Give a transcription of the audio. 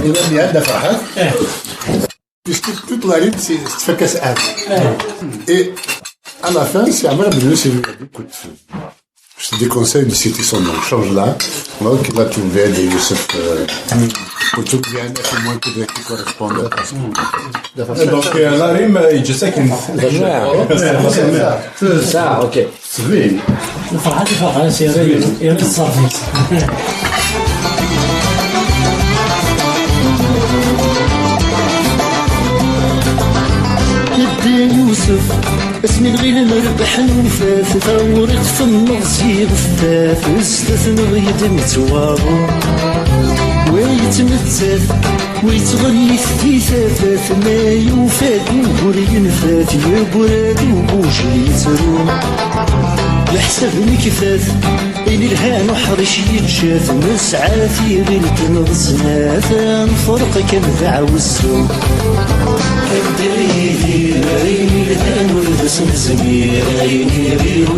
اللي عندها فرحات puisque toute la lutte c'est fait casse à et à la fin c'est Amar Abdel c'est lui écoute je te déconseille de citer son nom change là donc là tu verras des Youssef pour tout bien être moins que qui correspondent donc la rime يجي ساكن ساعة اوكي زوين الفرحة يا ريت صافي يوسف اسمي الغيل مربح نوفاف ثورت في النصي غفاف استثنى يدمت وابو ويتمثل ويتغني في ثافات ما يوفات يقول ينفات يقول وبوجي يتروم يحسبني كفاف إن الهان وحرش يتشاف مسعاتي غير تنغزناف نفرق كنفع والسوم الدريدي رايني الهان والبس مزمير رايني غير